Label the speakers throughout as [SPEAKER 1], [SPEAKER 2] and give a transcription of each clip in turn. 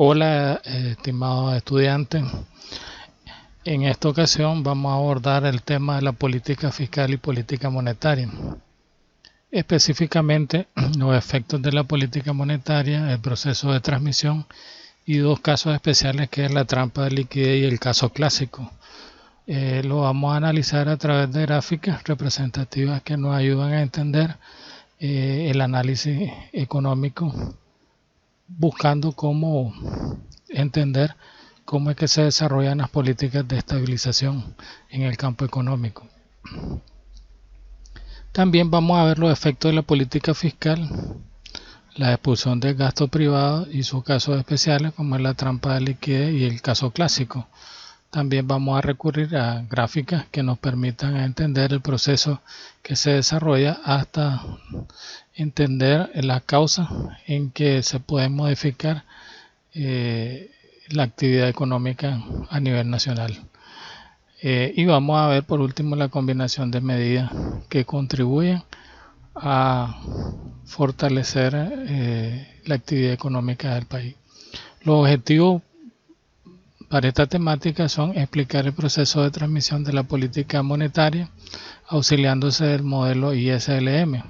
[SPEAKER 1] Hola, estimados estudiantes. En esta ocasión vamos a abordar el tema de la política fiscal y política monetaria. Específicamente, los efectos de la política monetaria, el proceso de transmisión y dos casos especiales que es la trampa de liquidez y el caso clásico. Lo vamos a analizar a través de gráficas representativas que nos ayudan a entender el análisis económico, buscando cómo entender cómo es que se desarrollan las políticas de estabilización en el campo económico. También vamos a ver los efectos de la política fiscal, la expulsión del gasto privado y sus casos especiales como es la trampa de liquidez y el caso clásico. También vamos a recurrir a gráficas que nos permitan entender el proceso que se desarrolla hasta entender las causas en que se puede modificar la actividad económica a nivel nacional. Y vamos a ver por último la combinación de medidas que contribuyen a fortalecer la actividad económica del país. Los objetivos para esta temática son explicar el proceso de transmisión de la política monetaria auxiliándose del modelo ISLM.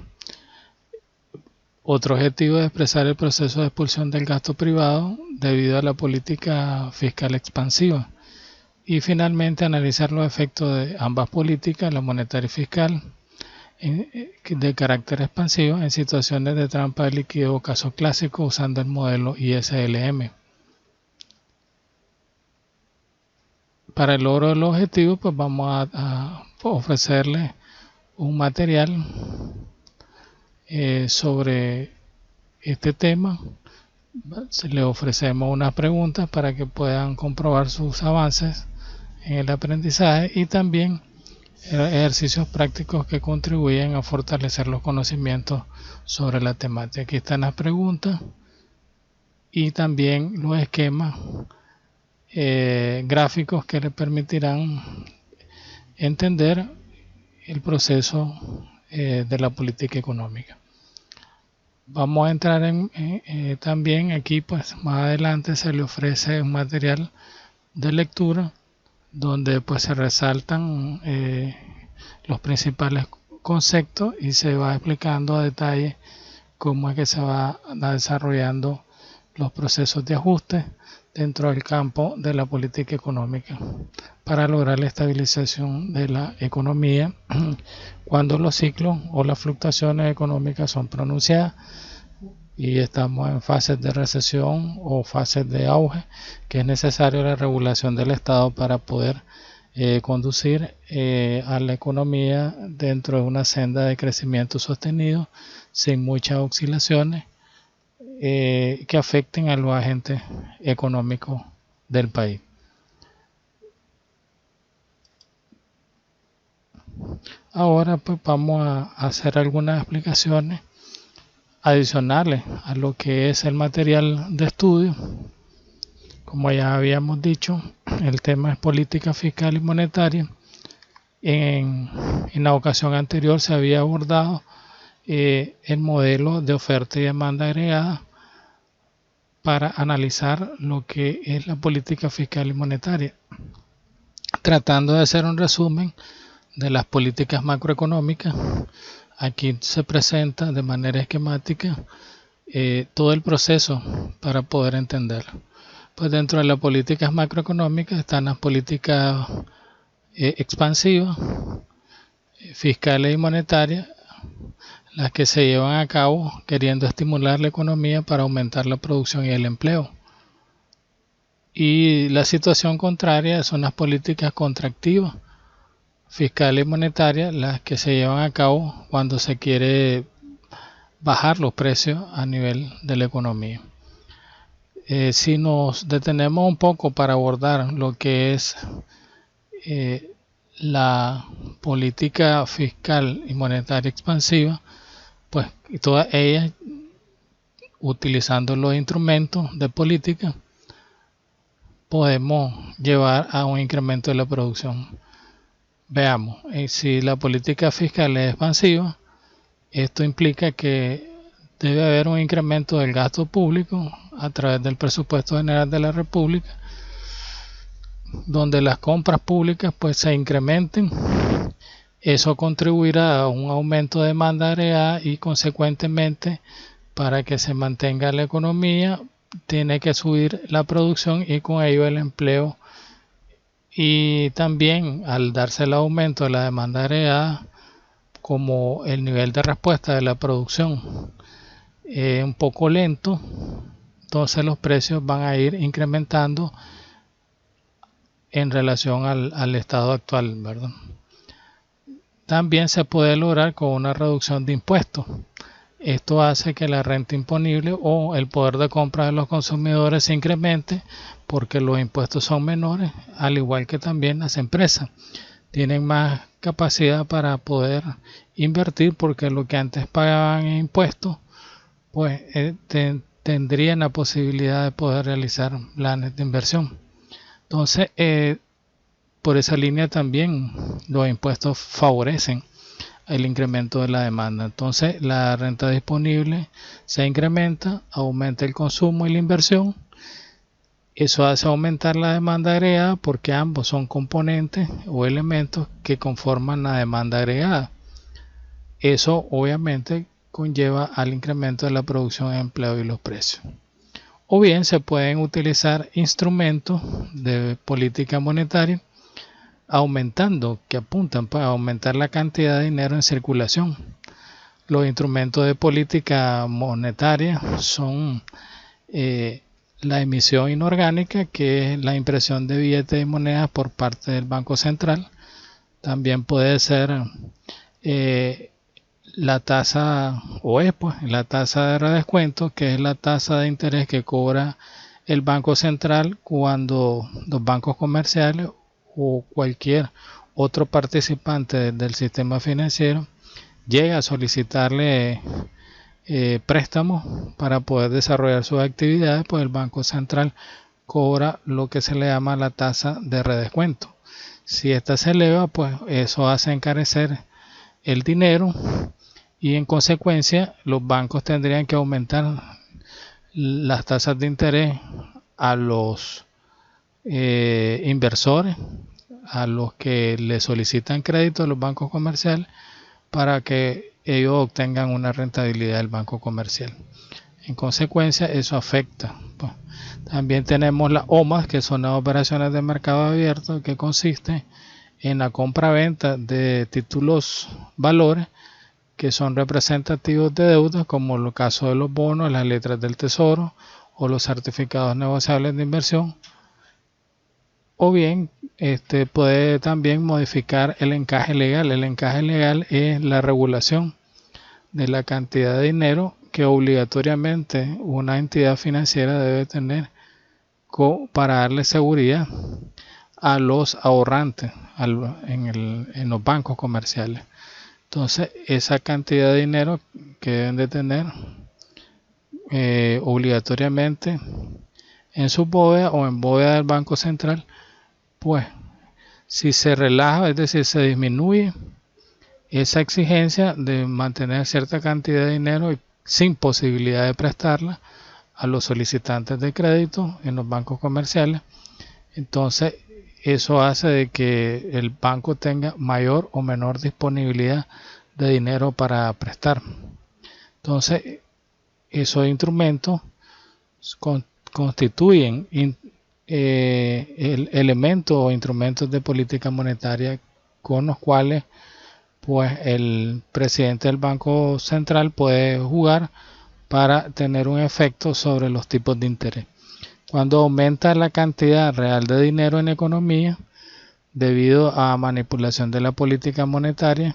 [SPEAKER 1] Otro objetivo es expresar el proceso de expulsión del gasto privado debido a la política fiscal expansiva. Y finalmente analizar los efectos de ambas políticas, la monetaria y fiscal, de carácter expansivo en situaciones de trampa de liquidez o caso clásico usando el modelo ISLM. Para el logro del objetivo, pues vamos a ofrecerle un material sobre este tema. Le ofrecemos unas preguntas para que puedan comprobar sus avances en el aprendizaje y también ejercicios prácticos que contribuyen a fortalecer los conocimientos sobre la temática. Aquí están las preguntas y también los esquemas gráficos que le permitirán entender el proceso de la política económica. Vamos a entrar también aquí, pues más adelante se le ofrece un material de lectura donde pues se resaltan los principales conceptos y se va explicando a detalle cómo es que se va desarrollando los procesos de ajuste dentro del campo de la política económica para lograr la estabilización de la economía cuando los ciclos o las fluctuaciones económicas son pronunciadas y estamos en fases de recesión o fases de auge, que es necesario la regulación del Estado para poder conducir a la economía dentro de una senda de crecimiento sostenido sin muchas oscilaciones que afecten a los agentes económicos del país. Ahora pues vamos a hacer algunas explicaciones adicionales a lo que es el material de estudio. Como ya habíamos dicho, el tema es política fiscal y monetaria. En la ocasión anterior se había abordado el modelo de oferta y demanda agregada para analizar lo que es la política fiscal y monetaria, tratando de hacer un resumen de las políticas macroeconómicas. Aquí se presenta de manera esquemática todo el proceso para poder entenderlo. Pues dentro de las políticas macroeconómicas están las políticas expansivas, fiscales y monetarias, las que se llevan a cabo queriendo estimular la economía para aumentar la producción y el empleo. Y la situación contraria son las políticas contractivas, fiscales y monetarias, las que se llevan a cabo cuando se quiere bajar los precios a nivel de la economía. Si nos detenemos un poco para abordar lo que es la política fiscal y monetaria expansiva, pues todas ellas utilizando los instrumentos de política podemos llevar a un incremento de la producción. Veamos, si la política fiscal es expansiva, esto implica que debe haber un incremento del gasto público a través del presupuesto general de la República, donde las compras públicas pues se incrementen. Eso contribuirá a un aumento de demanda agregada y consecuentemente, para que se mantenga la economía, tiene que subir la producción y con ello el empleo. Y también, al darse el aumento de la demanda agregada, como el nivel de respuesta de la producción es un poco lento, entonces los precios van a ir incrementando en relación al estado actual, ¿verdad? También se puede lograr con una reducción de impuestos. Esto hace que la renta imponible o el poder de compra de los consumidores se incremente, porque los impuestos son menores, al igual que también las empresas tienen más capacidad para poder invertir, porque lo que antes pagaban en impuestos pues tendrían la posibilidad de poder realizar planes de inversión. Entonces, por esa línea también los impuestos favorecen el incremento de la demanda. Entonces, la renta disponible se incrementa, aumenta el consumo y la inversión. Eso hace aumentar la demanda agregada, porque ambos son componentes o elementos que conforman la demanda agregada. Eso obviamente conlleva al incremento de la producción, empleo y los precios. O bien se pueden utilizar instrumentos de política monetaria que apuntan para aumentar la cantidad de dinero en circulación. Los instrumentos de política monetaria son la emisión inorgánica, que es la impresión de billetes y monedas por parte del Banco Central. También puede ser la tasa, la tasa de redescuento, que es la tasa de interés que cobra el Banco Central cuando los bancos comerciales o cualquier otro participante del sistema financiero llega a solicitarle préstamos para poder desarrollar sus actividades. Pues el Banco Central cobra lo que se le llama la tasa de redescuento. Si esta se eleva, pues eso hace encarecer el dinero, y en consecuencia los bancos tendrían que aumentar las tasas de interés a los inversores, a los que le solicitan crédito a los bancos comerciales, para que ellos obtengan una rentabilidad del banco comercial. En consecuencia, eso afecta. Pues, también tenemos las OMAs, que son las operaciones de mercado abierto, que consiste en la compra-venta de títulos valores que son representativos de deuda, como el caso de los bonos, las letras del tesoro o los certificados negociables de inversión. O bien puede también modificar el encaje legal. El encaje legal es la regulación de la cantidad de dinero que obligatoriamente una entidad financiera debe tener para darle seguridad a los ahorrantes en los bancos comerciales. Entonces, esa cantidad de dinero que deben de tener obligatoriamente en su bóveda o en bóveda del Banco Central, pues si se relaja, es decir, se disminuye esa exigencia de mantener cierta cantidad de dinero sin posibilidad de prestarla a los solicitantes de crédito en los bancos comerciales, entonces eso hace de que el banco tenga mayor o menor disponibilidad de dinero para prestar. Entonces, esos instrumentos constituyen elementos o instrumentos de política monetaria con los cuales pues el presidente del Banco Central puede jugar para tener un efecto sobre los tipos de interés. Cuando aumenta la cantidad real de dinero en economía debido a manipulación de la política monetaria,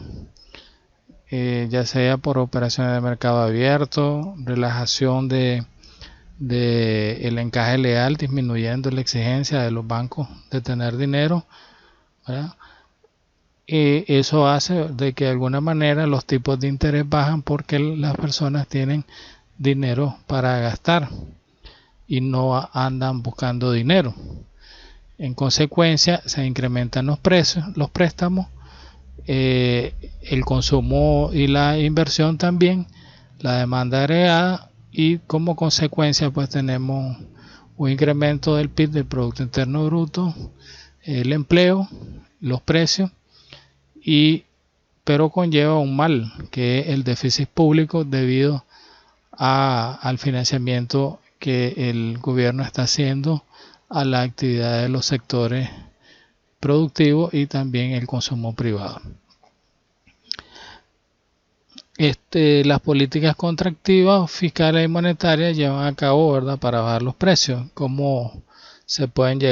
[SPEAKER 1] ya sea por operaciones de mercado abierto, relajación de el encaje legal, disminuyendo la exigencia de los bancos de tener dinero, ¿verdad? Eso hace de que de alguna manera los tipos de interés bajan, porque las personas tienen dinero para gastar y no andan buscando dinero. En consecuencia, se incrementan los precios, los préstamos, el consumo y la inversión también, la demanda agregada, y como consecuencia pues tenemos un incremento del PIB, del Producto Interno Bruto, el empleo, los precios, pero conlleva un mal, que es el déficit público debido al financiamiento que el gobierno está haciendo a la actividad de los sectores productivos y también el consumo privado. Las políticas contractivas, fiscales y monetarias llevan a cabo, ¿verdad?, para bajar los precios. ¿Cómo se pueden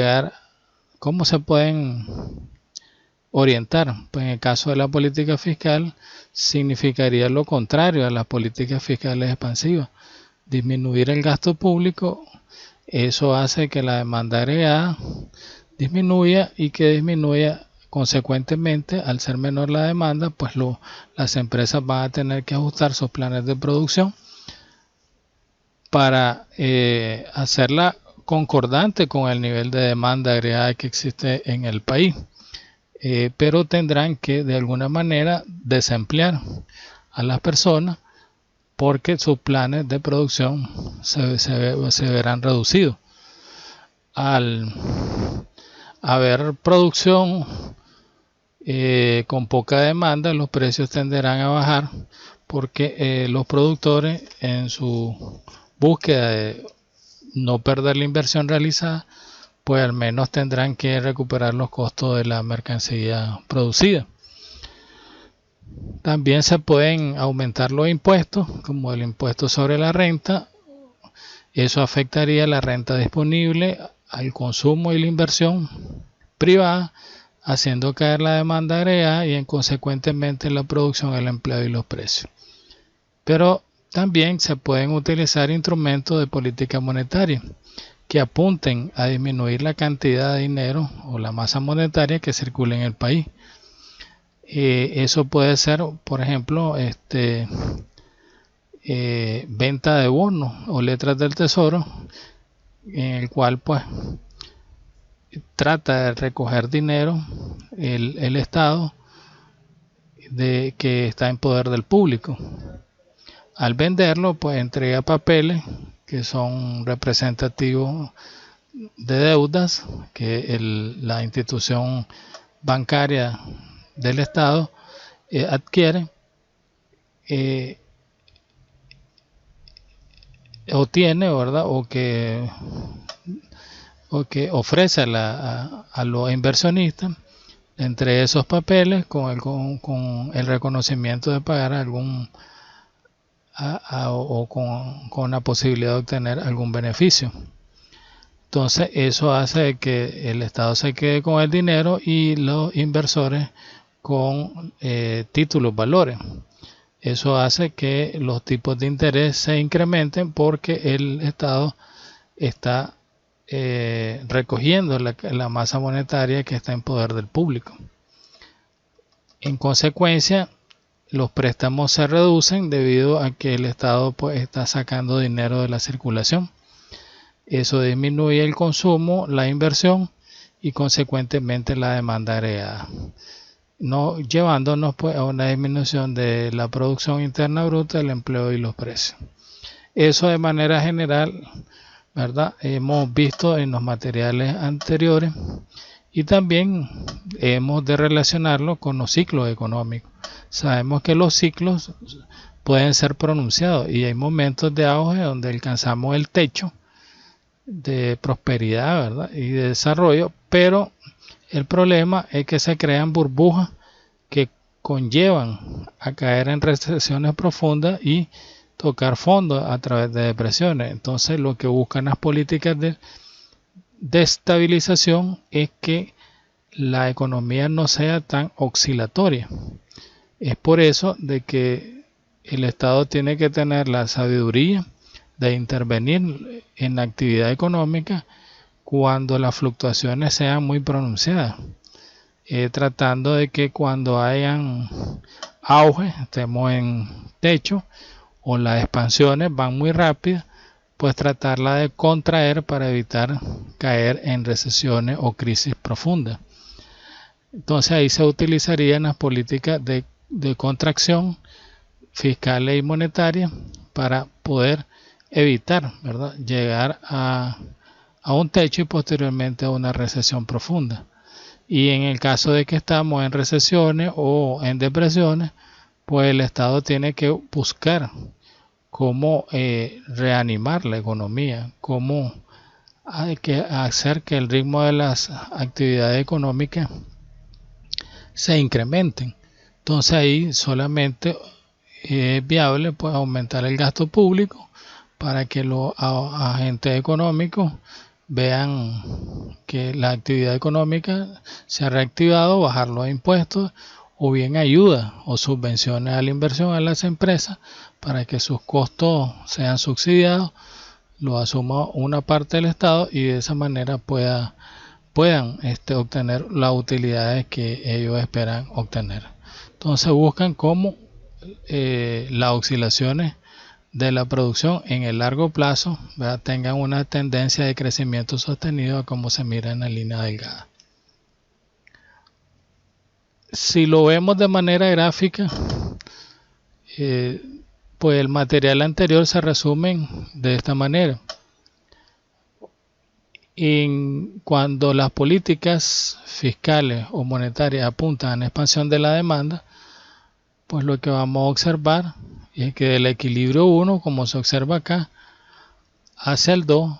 [SPEAKER 1] orientar? Pues en el caso de la política fiscal significaría lo contrario a las políticas fiscales expansivas: disminuir el gasto público. Eso hace que la demanda agregada disminuya, y que disminuya consecuentemente, al ser menor la demanda, pues las empresas van a tener que ajustar sus planes de producción para hacerla concordante con el nivel de demanda agregada que existe en el país. Pero tendrán que de alguna manera desemplear a las personas, porque sus planes de producción se verán reducidos. Al haber producción con poca demanda, los precios tenderán a bajar, porque los productores, en su búsqueda de no perder la inversión realizada, pues al menos tendrán que recuperar los costos de la mercancía producida. También se pueden aumentar los impuestos, como el impuesto sobre la renta. Eso afectaría la renta disponible, al consumo y la inversión privada, haciendo caer la demanda agregada y consecuentemente la producción, el empleo y los precios. Pero también se pueden utilizar instrumentos de política monetaria que apunten a disminuir la cantidad de dinero o la masa monetaria que circula en el país. Eso puede ser, por ejemplo, venta de bonos o letras del tesoro, en el cual pues trata de recoger dinero el Estado que está en poder del público. Al venderlo, pues entrega papeles que son representativos de deudas que la institución bancaria del Estado adquiere o tiene, ¿verdad?, o que ofrece a los inversionistas. Entre esos papeles, con el reconocimiento de pagar o con la posibilidad de obtener algún beneficio. Entonces eso hace que el Estado se quede con el dinero y los inversores con títulos, valores. Eso hace que los tipos de interés se incrementen, porque el Estado está recogiendo la masa monetaria que está en poder del público. En consecuencia, los préstamos se reducen debido a que el Estado pues está sacando dinero de la circulación. Eso disminuye el consumo, la inversión y consecuentemente la demanda agregada, llevándonos pues a una disminución de la producción interna bruta, el empleo y los precios. Eso de manera general, ¿verdad?, hemos visto en los materiales anteriores, y también hemos de relacionarlo con los ciclos económicos. Sabemos que los ciclos pueden ser pronunciados y hay momentos de auge donde alcanzamos el techo de prosperidad, ¿verdad?, y de desarrollo, pero el problema es que se crean burbujas que conllevan a caer en recesiones profundas y tocar fondo a través de depresiones. Entonces lo que buscan las políticas de estabilización es que la economía no sea tan oscilatoria. Es por eso de que el Estado tiene que tener la sabiduría de intervenir en la actividad económica cuando las fluctuaciones sean muy pronunciadas, tratando de que cuando hayan auge, estemos en techo, o las expansiones van muy rápidas, pues tratarla de contraer para evitar caer en recesiones o crisis profundas. Entonces ahí se utilizarían las políticas de contracción fiscales y monetarias para poder evitar, ¿verdad?, llegar a un techo y posteriormente a una recesión profunda. Y en el caso de que estamos en recesiones o en depresiones, pues el Estado tiene que buscar cómo reanimar la economía, cómo hay que hacer que el ritmo de las actividades económicas se incrementen. Entonces ahí solamente es viable pues aumentar el gasto público para que los agentes económicos vean que la actividad económica se ha reactivado, bajar los impuestos o bien ayuda o subvenciones a la inversión a las empresas para que sus costos sean subsidiados, lo asuma una parte del Estado y de esa manera puedan obtener las utilidades que ellos esperan obtener. Entonces buscan cómo las oscilaciones de la producción en el largo plazo, ¿verdad?, tengan una tendencia de crecimiento sostenido a como se mira en la línea delgada. Si lo vemos de manera gráfica, pues el material anterior se resume de esta manera. Cuando las políticas fiscales o monetarias apuntan a la expansión de la demanda, pues lo que vamos a observar es que del equilibrio 1, como se observa acá, hacia el 2,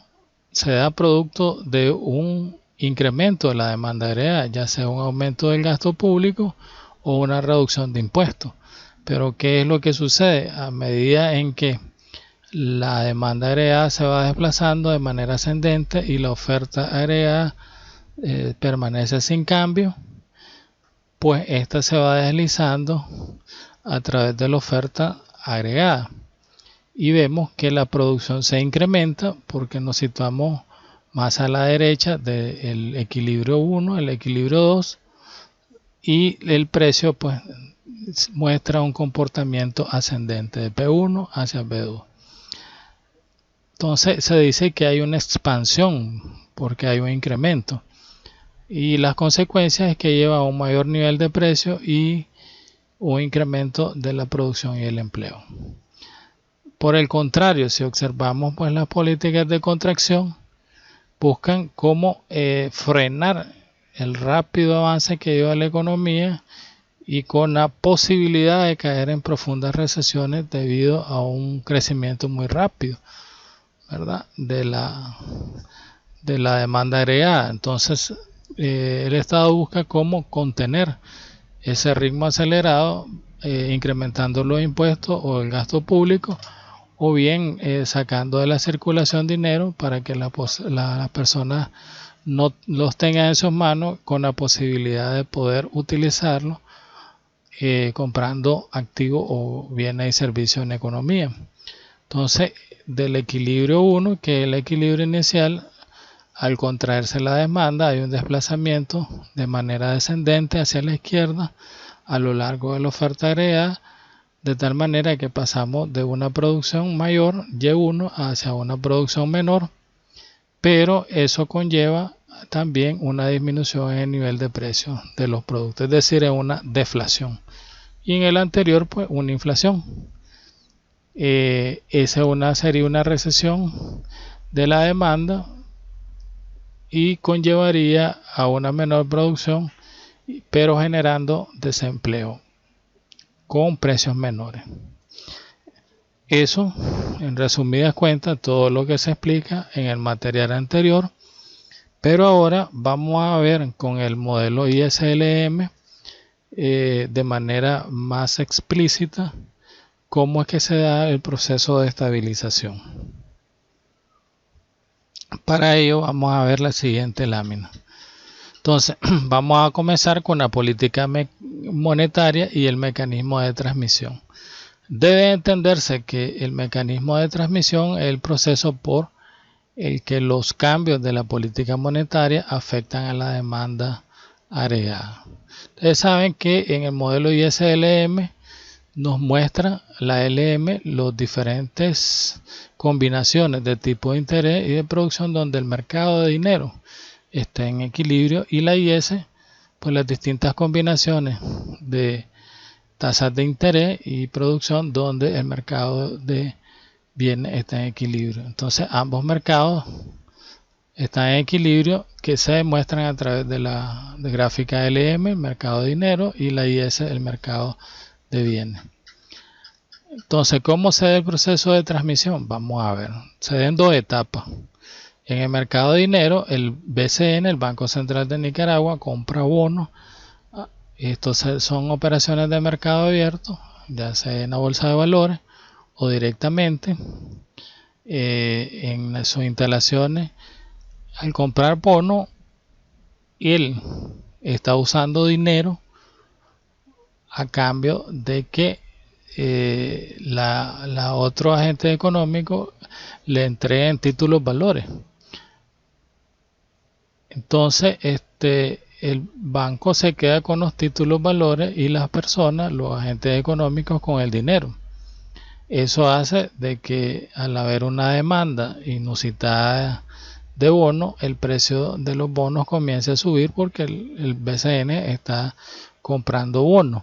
[SPEAKER 1] se da producto de un incremento de la demanda agregada, ya sea un aumento del gasto público o una reducción de impuestos. Pero ¿qué es lo que sucede? A medida en que la demanda agregada se va desplazando de manera ascendente y la oferta agregada permanece sin cambio, pues esta se va deslizando a través de la oferta agregada y vemos que la producción se incrementa porque nos situamos más a la derecha del equilibrio 1, el equilibrio 2, y el precio pues muestra un comportamiento ascendente de P1 hacia P2. Entonces se dice que hay una expansión porque hay un incremento y las consecuencias es que lleva a un mayor nivel de precio y un incremento de la producción y el empleo. Por el contrario, si observamos pues las políticas de contracción, buscan cómo frenar el rápido avance que lleva la economía y con la posibilidad de caer en profundas recesiones debido a un crecimiento muy rápido, ¿verdad?, de la demanda agregada. Entonces el Estado busca cómo contener ese ritmo acelerado, incrementando los impuestos o el gasto público, o bien sacando de la circulación dinero para que las personas no los tengan en sus manos, con la posibilidad de poder utilizarlo comprando activos o bienes y servicios en economía. Entonces, del equilibrio 1, que es el equilibrio inicial, al contraerse la demanda hay un desplazamiento de manera descendente hacia la izquierda a lo largo de la oferta agregada, de tal manera que pasamos de una producción mayor, Y1, hacia una producción menor, pero eso conlleva también una disminución en el nivel de precio de los productos, es decir, es una deflación. Y en el anterior, pues, una inflación. Esa sería una recesión de la demanda y conllevaría a una menor producción, pero generando desempleo con precios menores. Eso, en resumidas cuentas, todo lo que se explica en el material anterior, pero ahora vamos a ver con el modelo ISLM de manera más explícita cómo es que se da el proceso de estabilización. Para ello vamos a ver la siguiente lámina. Entonces vamos a comenzar con la política monetaria y el mecanismo de transmisión. Debe entenderse que el mecanismo de transmisión es el proceso por el que los cambios de la política monetaria afectan a la demanda agregada. Ustedes saben que en el modelo ISLM nos muestra la LM las diferentes combinaciones de tipo de interés y de producción donde el mercado de dinero está en equilibrio, y la IS pues las distintas combinaciones de tasas de interés y producción donde el mercado de bienes está en equilibrio. Entonces ambos mercados están en equilibrio, que se demuestran a través de la gráfica LM, el mercado de dinero, y la IS, el mercado de bienes. Entonces, ¿cómo se da el proceso de transmisión? Vamos a ver. Se da en dos etapas. En el mercado de dinero, el BCN, el Banco Central de Nicaragua, compra bonos. Estos son operaciones de mercado abierto, ya sea en la bolsa de valores o directamente en sus instalaciones. Al comprar bonos, él está usando dinero a cambio de que la otro agente económico le entreguen títulos valores. Entonces el banco se queda con los títulos valores y las personas, los agentes económicos, con el dinero. Eso hace de que al haber una demanda inusitada de bonos, el precio de los bonos comience a subir porque el BCN está comprando bonos,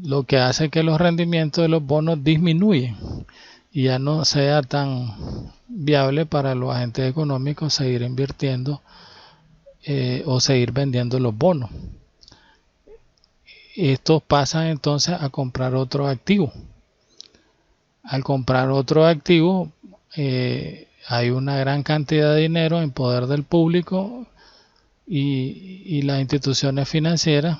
[SPEAKER 1] lo que hace que los rendimientos de los bonos disminuyen y ya no sea tan viable para los agentes económicos seguir invirtiendo o seguir vendiendo los bonos. Estos pasan entonces a comprar otro activo. Al comprar otro activo, hay una gran cantidad de dinero en poder del público y las instituciones financieras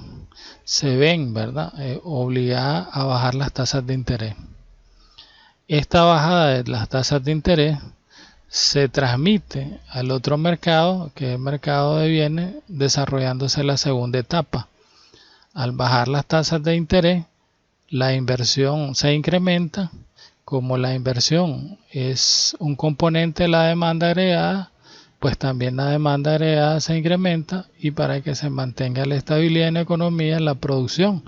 [SPEAKER 1] se ven, ¿verdad?, obligadas a bajar las tasas de interés. Esta bajada de las tasas de interés se transmite al otro mercado, que es el mercado de bienes, desarrollándose la segunda etapa. Al bajar las tasas de interés, la inversión se incrementa. Como la inversión es un componente de la demanda agregada, pues también la demanda agregada se incrementa, y para que se mantenga la estabilidad en la economía, la producción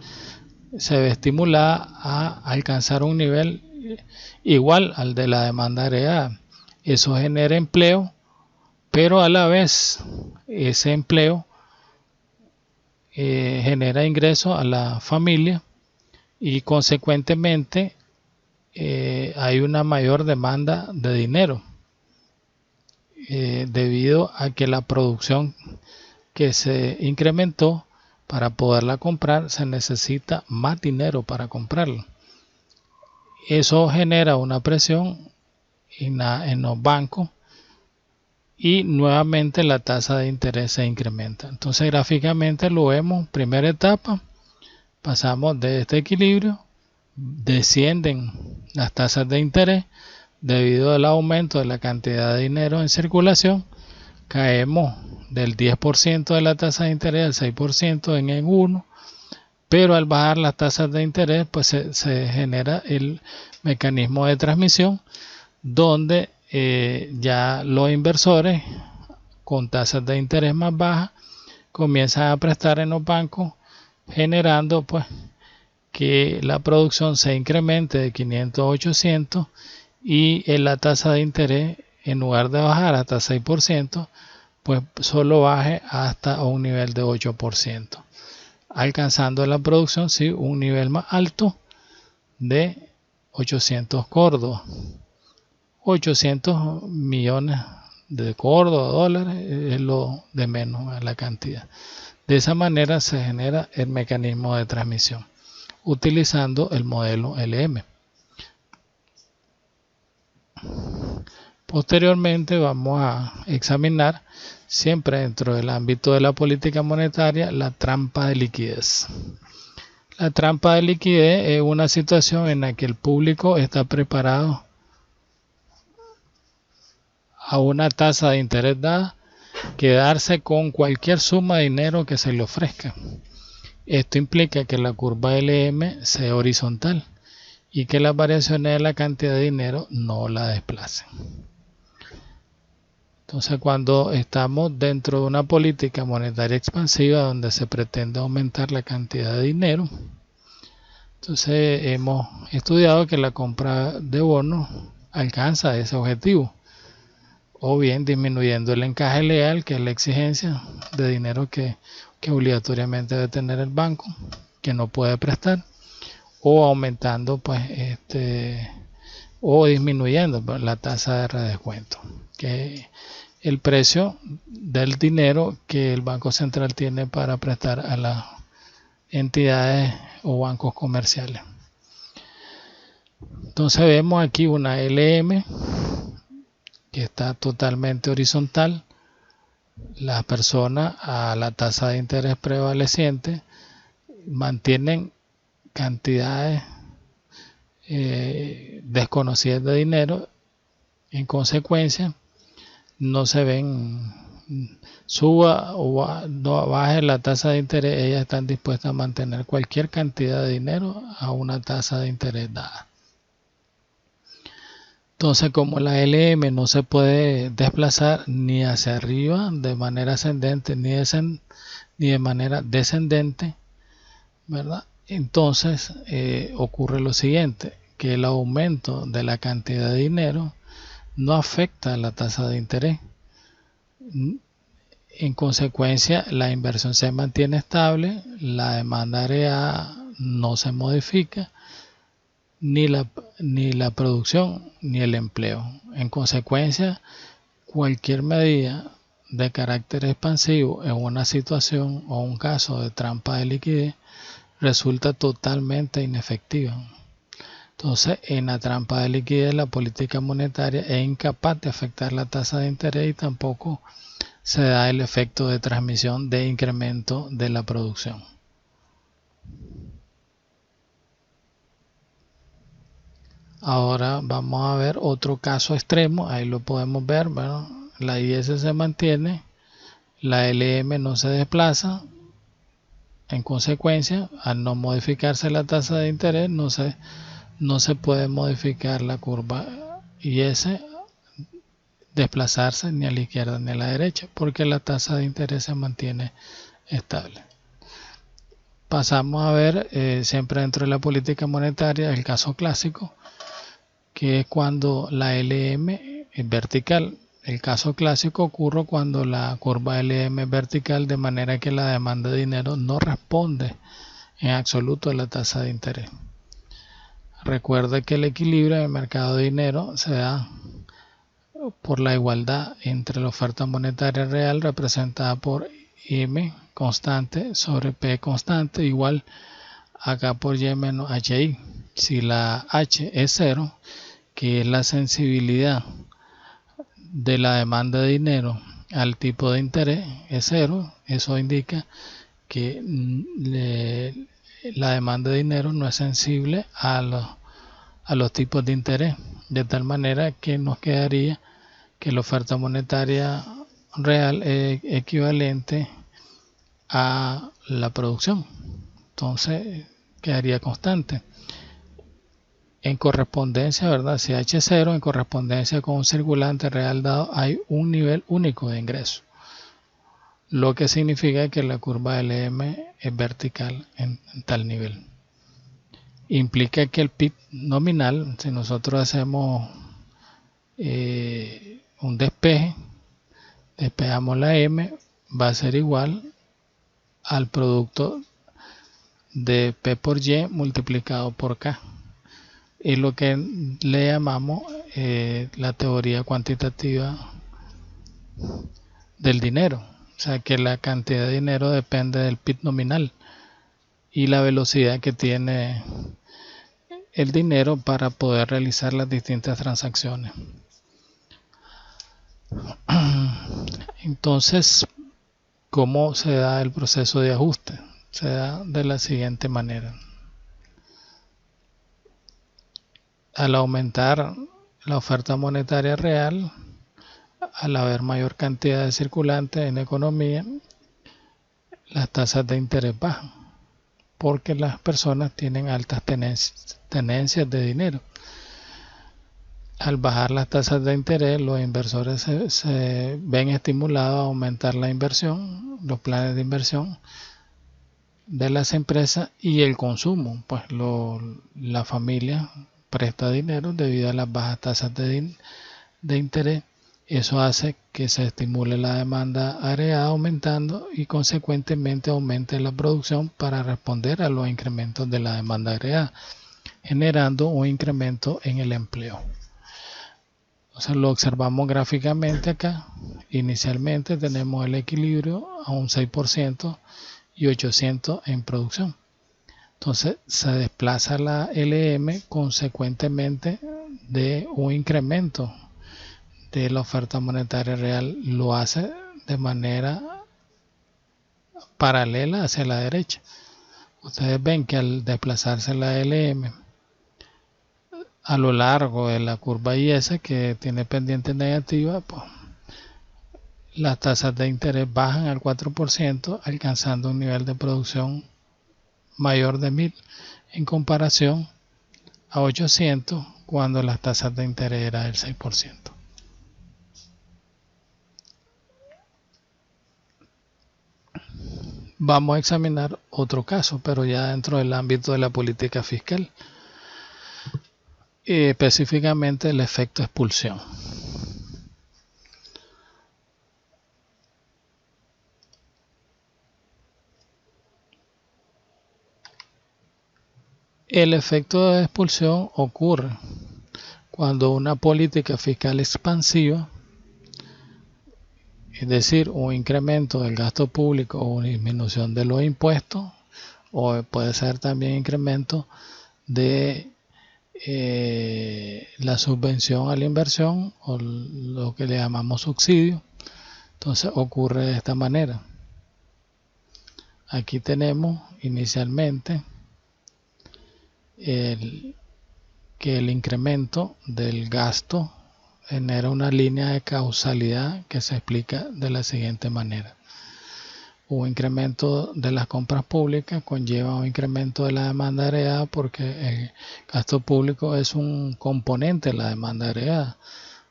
[SPEAKER 1] se ve estimulada a alcanzar un nivel igual al de la demanda agregada. Eso genera empleo, pero a la vez ese empleo genera ingresos a la familia y consecuentemente hay una mayor demanda de dinero debido a que la producción que se incrementó, para poderla comprar se necesita más dinero para comprarla. Eso genera una presión en los bancos y nuevamente la tasa de interés se incrementa. Entonces gráficamente lo vemos. Primera etapa, pasamos de este equilibrio, descienden las tasas de interés debido al aumento de la cantidad de dinero en circulación. Caemos del 10% de la tasa de interés al 6% en 1, pero al bajar las tasas de interés pues se genera el mecanismo de transmisión, donde ya los inversores con tasas de interés más bajas comienzan a prestar en los bancos, generando pues que la producción se incremente de 500 a 800 y en la tasa de interés, en lugar de bajar hasta 6%, pues solo baje hasta un nivel de 8%, alcanzando la producción sí un nivel más alto de 800 córdobas, 800 millones de córdobas, dólares, es lo de menos la cantidad. De esa manera se genera el mecanismo de transmisión utilizando el modelo LM. Posteriormente vamos a examinar, siempre dentro del ámbito de la política monetaria, la trampa de liquidez. La trampa de liquidez es una situación en la que el público está preparado a una tasa de interés dada, quedarse con cualquier suma de dinero que se le ofrezca. Esto implica que la curva LM sea horizontal y que las variaciones de la cantidad de dinero no la desplacen. Entonces, cuando estamos dentro de una política monetaria expansiva donde se pretende aumentar la cantidad de dinero, entonces hemos estudiado que la compra de bonos alcanza ese objetivo, o bien disminuyendo el encaje legal, que es la exigencia de dinero que obligatoriamente debe tener el banco, que no puede prestar, o aumentando pues o disminuyendo pues, la tasa de redescuento, que es el precio del dinero que el Banco Central tiene para prestar a las entidades o bancos comerciales. Entonces vemos aquí una LM que está totalmente horizontal. Las personas a la tasa de interés prevaleciente mantienen cantidades desconocidas de dinero. En consecuencia, no se ven, suba o no baje la tasa de interés, ellas están dispuestas a mantener cualquier cantidad de dinero a una tasa de interés dada. Entonces, como la LM no se puede desplazar ni hacia arriba de manera ascendente ni de manera descendente, ¿verdad? Entonces ocurre lo siguiente, que el aumento de la cantidad de dinero no afecta a la tasa de interés. En consecuencia, la inversión se mantiene estable, la demanda agregada no se modifica, ni la producción ni el empleo. En consecuencia, cualquier medida de carácter expansivo en una situación o un caso de trampa de liquidez resulta totalmente inefectiva. Entonces, en la trampa de liquidez, la política monetaria es incapaz de afectar la tasa de interés y tampoco se da el efecto de transmisión de incremento de la producción. Ahora vamos a ver otro caso extremo, ahí lo podemos ver, bueno, la IS se mantiene, la LM no se desplaza, en consecuencia, al no modificarse la tasa de interés, no se puede modificar la curva IS, desplazarse ni a la izquierda ni a la derecha, porque la tasa de interés se mantiene estable. Pasamos a ver, siempre dentro de la política monetaria, el caso clásico, que es cuando la LM es vertical. El caso clásico ocurre cuando la curva LM es vertical, de manera que la demanda de dinero no responde en absoluto a la tasa de interés. Recuerde que el equilibrio en el mercado de dinero se da por la igualdad entre la oferta monetaria real representada por M constante sobre P constante igual a K por Y menos HI. Si la H es 0, que es la sensibilidad de la demanda de dinero al tipo de interés, es 0, eso indica que la demanda de dinero no es sensible a los tipos de interés, de tal manera que nos quedaría que la oferta monetaria real es equivalente a la producción, entonces quedaría constante. En correspondencia, ¿verdad? Si H0 en correspondencia con un circulante real dado, hay un nivel único de ingreso, lo que significa que la curva LM es vertical en tal nivel. Implica que el PIB nominal, si nosotros hacemos un despeje, despejamos la M, va a ser igual al producto de P por Y multiplicado por K. Es lo que le llamamos la teoría cuantitativa del dinero. O sea que la cantidad de dinero depende del PIB nominal y la velocidad que tiene el dinero para poder realizar las distintas transacciones. Entonces, ¿cómo se da el proceso de ajuste? Se da de la siguiente manera. Al aumentar la oferta monetaria real, al haber mayor cantidad de circulantes en la economía, las tasas de interés bajan, porque las personas tienen altas tenencias de dinero. Al bajar las tasas de interés, los inversores se ven estimulados a aumentar la inversión, los planes de inversión de las empresas y el consumo, pues la familia presta dinero debido a las bajas tasas de interés Eso hace que se estimule la demanda agregada aumentando y consecuentemente aumente la producción para responder a los incrementos de la demanda agregada, generando un incremento en el empleo. O sea, lo observamos gráficamente acá. Inicialmente tenemos el equilibrio a un 6% y 800 en producción. Entonces se desplaza la LM consecuentemente de un incremento de la oferta monetaria real. Lo hace de manera paralela hacia la derecha. Ustedes ven que al desplazarse la LM a lo largo de la curva IS, que tiene pendiente negativa, pues las tasas de interés bajan al 4%, alcanzando un nivel de producción mayor de 1000 en comparación a 800 cuando las tasas de interés eran del 6%. Vamos a examinar otro caso, pero ya dentro del ámbito de la política fiscal, específicamente el efecto expulsión. El efecto de expulsión ocurre cuando una política fiscal expansiva, es decir, un incremento del gasto público o una disminución de los impuestos, o puede ser también incremento de la subvención a la inversión o lo que le llamamos subsidio. Entonces ocurre de esta manera. Aquí tenemos inicialmente que el incremento del gasto genera una línea de causalidad que se explica de la siguiente manera. Un incremento de las compras públicas conlleva un incremento de la demanda agregada porque el gasto público es un componente de la demanda agregada,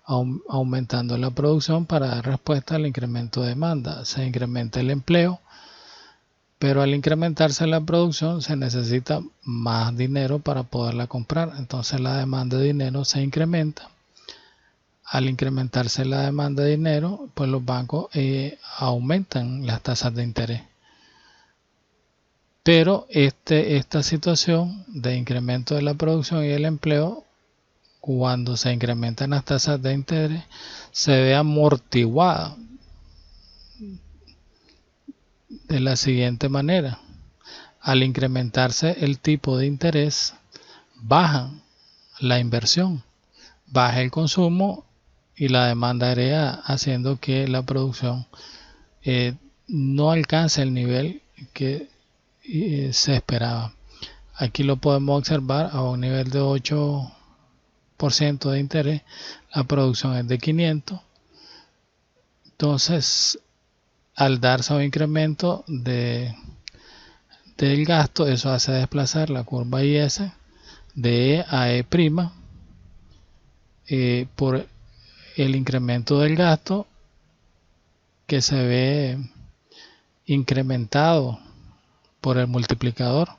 [SPEAKER 1] aumentando la producción para dar respuesta al incremento de demanda. Se incrementa el empleo, pero al incrementarse la producción se necesita más dinero para poderla comprar, entonces la demanda de dinero se incrementa. Al incrementarse la demanda de dinero, pues los bancos aumentan las tasas de interés. Pero esta situación de incremento de la producción y el empleo, cuando se incrementan las tasas de interés, se ve amortiguada de la siguiente manera. Al incrementarse el tipo de interés, baja la inversión, baja el consumo y la demanda agregada, haciendo que la producción no alcance el nivel que se esperaba. Aquí lo podemos observar a un nivel de 8% de interés, la producción es de 500. Entonces, al darse un incremento del gasto, eso hace desplazar la curva IS de E a E', por el incremento del gasto que se ve incrementado por el multiplicador.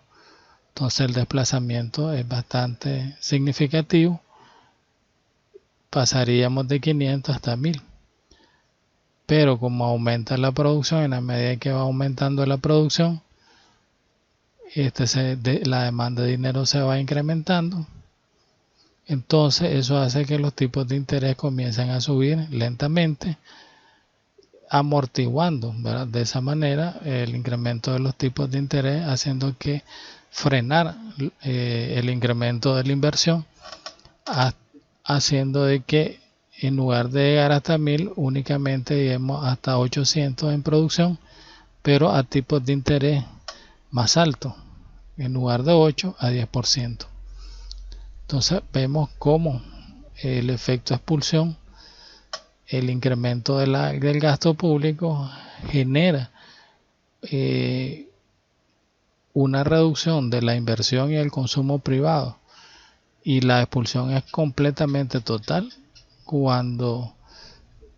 [SPEAKER 1] Entonces el desplazamiento es bastante significativo. Pasaríamos de 500 hasta 1000. Pero como aumenta la producción, en la medida que va aumentando la producción, la demanda de dinero se va incrementando. Entonces eso hace que los tipos de interés comiencen a subir lentamente, amortiguando, ¿verdad? De esa manera el incremento de los tipos de interés, haciendo que frenar el incremento de la inversión, haciendo de que en lugar de llegar hasta 1000 únicamente lleguemos hasta 800 en producción, pero a tipos de interés más altos, en lugar de 8 a 10%. Entonces vemos cómo el efecto expulsión, el incremento del gasto público, genera una reducción de la inversión y el consumo privado, y la expulsión es completamente total cuando,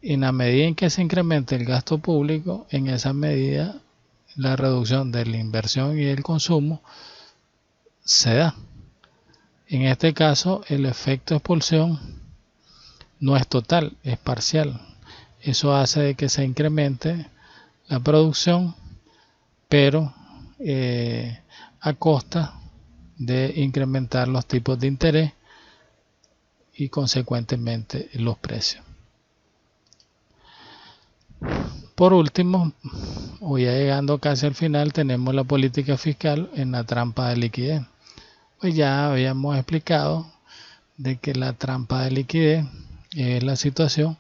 [SPEAKER 1] en la medida en que se incrementa el gasto público, en esa medida la reducción de la inversión y el consumo se da. En este caso el efecto expulsión no es total, es parcial. Eso hace de que se incremente la producción, pero a costa de incrementar los tipos de interés y consecuentemente los precios. Por último, o ya llegando casi al final, tenemos la política fiscal en la trampa de liquidez. Pues ya habíamos explicado de que la trampa de liquidez es la situación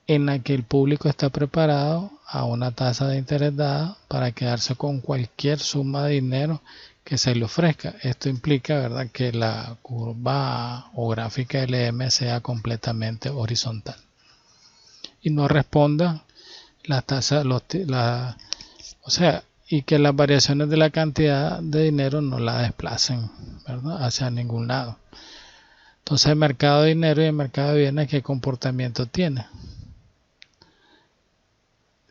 [SPEAKER 1] en la que el público está preparado a una tasa de interés dada para quedarse con cualquier suma de dinero que se le ofrezca. Esto implica, ¿verdad?, que la curva o gráfica LM sea completamente horizontal y no responda las tasas, o sea, y que las variaciones de la cantidad de dinero no la desplacen, ¿verdad?, hacia ningún lado. Entonces el mercado de dinero y el mercado de bienes, ¿qué comportamiento tiene?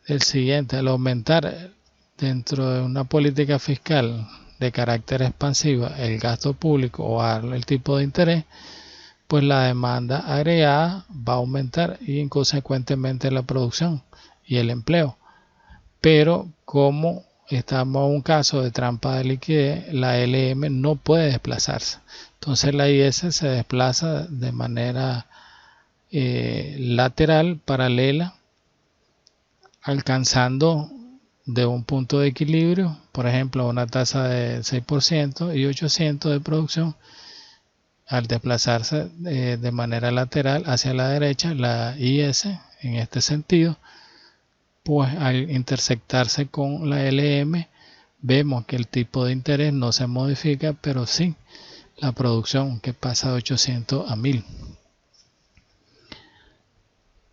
[SPEAKER 1] El siguiente: al aumentar dentro de una política fiscal de carácter expansiva el gasto público o el tipo de interés, pues la demanda agregada va a aumentar y consecuentemente la producción y el empleo. Pero como estamos en un caso de trampa de liquidez, la LM no puede desplazarse. Entonces la IS se desplaza de manera lateral, paralela, alcanzando de un punto de equilibrio, por ejemplo, una tasa de 6% y 800 de producción. Al desplazarse de manera lateral hacia la derecha, la IS, en este sentido, pues al intersectarse con la LM, vemos que el tipo de interés no se modifica, pero sí la producción, que pasa de 800 a 1000.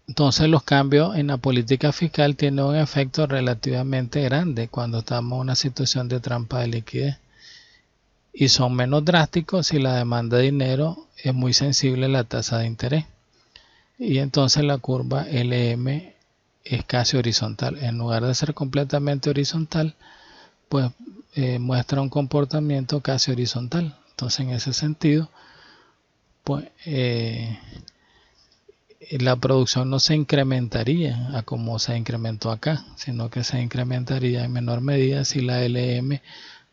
[SPEAKER 1] Entonces los cambios en la política fiscal tienen un efecto relativamente grande cuando estamos en una situación de trampa de liquidez, y son menos drásticos si la demanda de dinero es muy sensible a la tasa de interés, y entonces la curva LM es casi horizontal. En lugar de ser completamente horizontal, pues muestra un comportamiento casi horizontal. Entonces en ese sentido, pues la producción no se incrementaría a como se incrementó acá, sino que se incrementaría en menor medida si la LM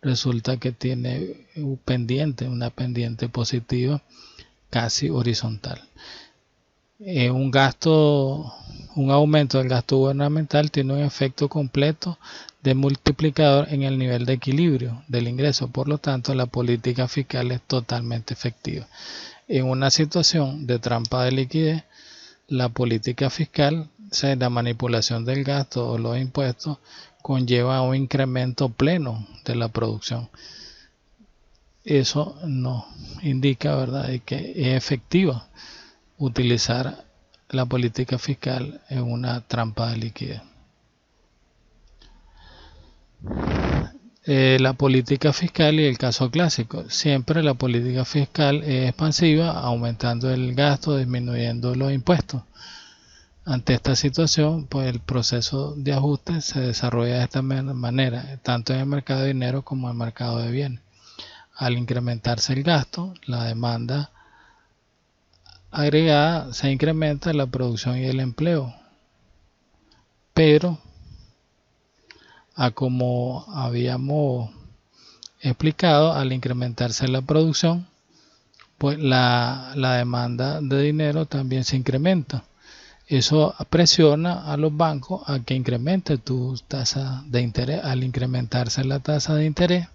[SPEAKER 1] resulta que tiene una pendiente positiva casi horizontal. Un aumento del gasto gubernamental tiene un efecto completo de multiplicador en el nivel de equilibrio del ingreso. Por lo tanto, la política fiscal es totalmente efectiva. En una situación de trampa de liquidez, la política fiscal, o sea, la manipulación del gasto o los impuestos, conlleva un incremento pleno de la producción. Eso nos indica, ¿verdad?, de que es efectiva utilizar la política fiscal en una trampa de liquidez. La política fiscal y el caso clásico. Siempre la política fiscal es expansiva, aumentando el gasto, disminuyendo los impuestos. Ante esta situación, pues el proceso de ajuste se desarrolla de esta manera, tanto en el mercado de dinero como en el mercado de bienes. Al incrementarse el gasto, la demanda agregada, se incrementa la producción y el empleo. Pero, como habíamos explicado, al incrementarse la producción, pues la demanda de dinero también se incrementa. Eso presiona a los bancos a que incremente tu tasa de interés. Al incrementarse la tasa de interés,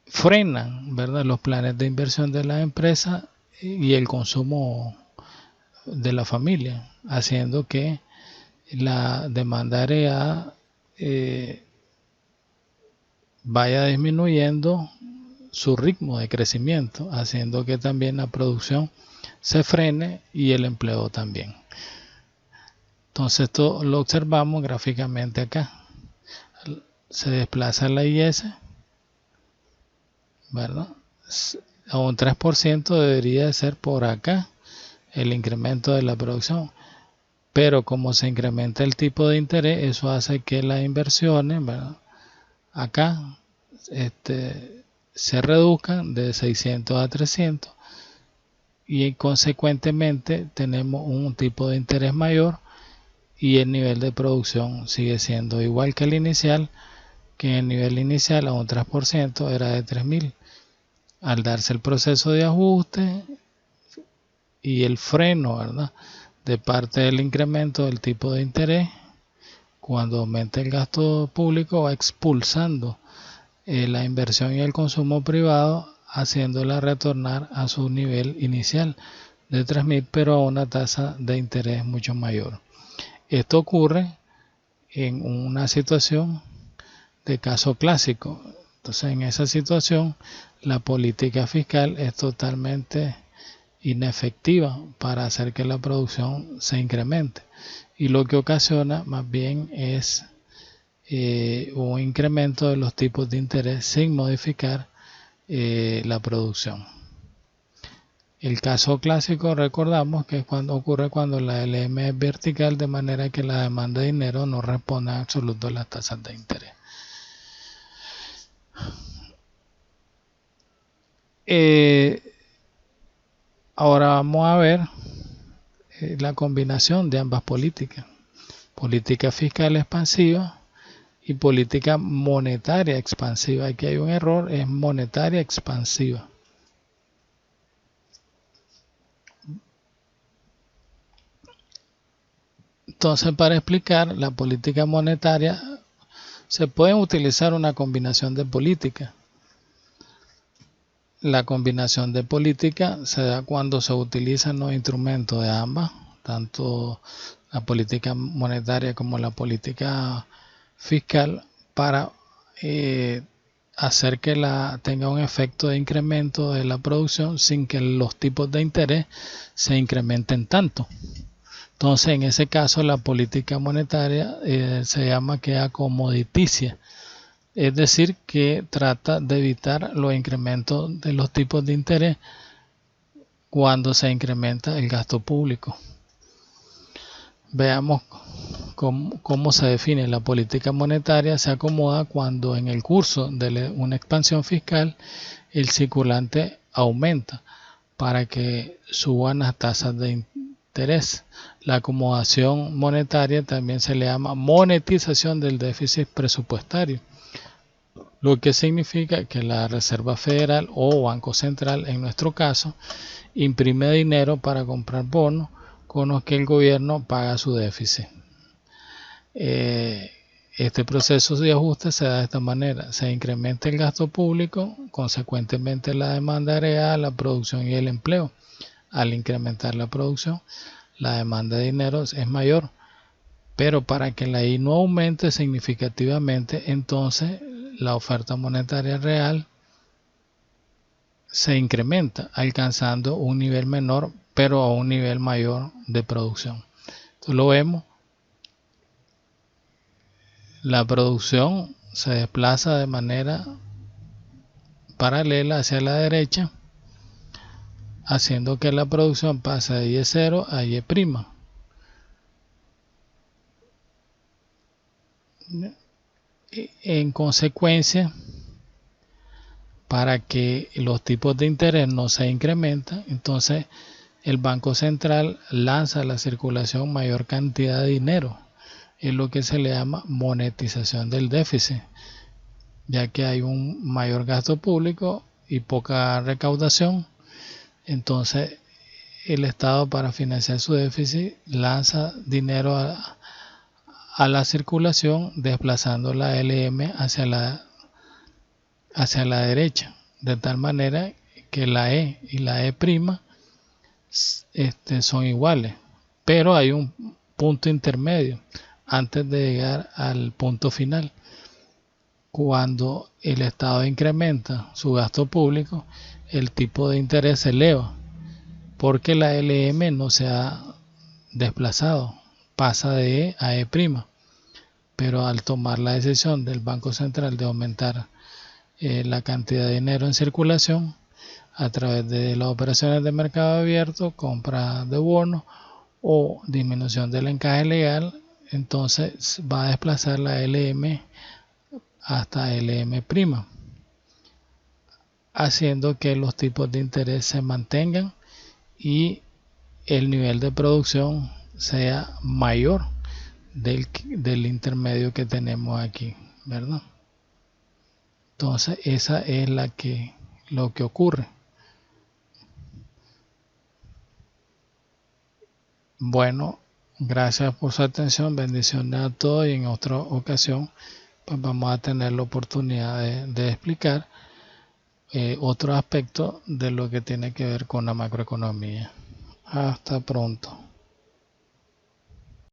[SPEAKER 1] frenan, ¿verdad?, los planes de inversión de las empresas y el consumo de la familia, haciendo que la demanda agregada vaya disminuyendo su ritmo de crecimiento, haciendo que también la producción se frene y el empleo también. Entonces esto lo observamos gráficamente acá. Se desplaza la IS, ¿verdad? A un 3% debería ser por acá el incremento de la producción, pero como se incrementa el tipo de interés, eso hace que las inversiones, ¿verdad?, acá se reduzcan de 600 a 300, y consecuentemente tenemos un tipo de interés mayor y el nivel de producción sigue siendo igual que el inicial, que el nivel inicial a un 3% era de 3.000. Al darse el proceso de ajuste y el freno, ¿verdad?, de parte del incremento del tipo de interés, cuando aumenta el gasto público va expulsando la inversión y el consumo privado, haciéndola retornar a su nivel inicial de 3.000, pero a una tasa de interés mucho mayor. Esto ocurre en una situación de caso clásico. Entonces, en esa situación, la política fiscal es totalmente inefectiva para hacer que la producción se incremente, y lo que ocasiona más bien es un incremento de los tipos de interés sin modificar la producción. El caso clásico, recordamos, que es cuando ocurre cuando la LM es vertical, de manera que la demanda de dinero no responde en absoluto a las tasas de interés. Ahora vamos a ver la combinación de ambas políticas: política fiscal expansiva y política monetaria expansiva. Aquí hay un error, es monetaria expansiva. Entonces, para explicar la política monetaria se puede utilizar una combinación de políticas. La combinación de políticas se da cuando se utilizan los instrumentos de ambas, tanto la política monetaria como la política fiscal, para hacer que tenga un efecto de incremento de la producción sin que los tipos de interés se incrementen tanto. Entonces, en ese caso, la política monetaria se llama que acomoditicia, es decir, que trata de evitar los incrementos de los tipos de interés cuando se incrementa el gasto público. Veamos cómo se define. La política monetaria se acomoda cuando en el curso de una expansión fiscal el circulante aumenta para que suban las tasas de interés. La acomodación monetaria también se le llama monetización del déficit presupuestario, lo que significa que la Reserva Federal o Banco Central, en nuestro caso, imprime dinero para comprar bonos con los que el gobierno paga su déficit. Este proceso de ajuste se da de esta manera: se incrementa el gasto público, consecuentemente la demanda agregada, la producción y el empleo. Al incrementar la producción, la demanda de dinero es mayor, pero para que la I no aumente significativamente, entonces la oferta monetaria real se incrementa, alcanzando un nivel menor, pero a un nivel mayor de producción. Entonces lo vemos. La producción se desplaza de manera paralela hacia la derecha, haciendo que la producción pase de Y0 a Y'. En consecuencia, para que los tipos de interés no se incrementen, entonces el Banco Central lanza a la circulación mayor cantidad de dinero. Es lo que se le llama monetización del déficit, ya que hay un mayor gasto público y poca recaudación. Entonces el Estado, para financiar su déficit, lanza dinero a la circulación, desplazando la LM hacia la derecha, de tal manera que la E y la E' son iguales, pero hay un punto intermedio antes de llegar al punto final. Cuando el Estado incrementa su gasto público, el tipo de interés se eleva porque la LM no se ha desplazado, pasa de E a E'. Pero al tomar la decisión del Banco Central de aumentar la cantidad de dinero en circulación a través de las operaciones de mercado abierto, compra de bonos o disminución del encaje legal, entonces va a desplazar la LM hasta LM', haciendo que los tipos de interés se mantengan y el nivel de producción sea mayor del intermedio que tenemos aquí, ¿verdad? Entonces esa es lo que ocurre. Bueno, gracias por su atención, bendiciones a todos, y en otra ocasión pues vamos a tener la oportunidad de explicar otro aspecto de lo que tiene que ver con la macroeconomía. Hasta pronto.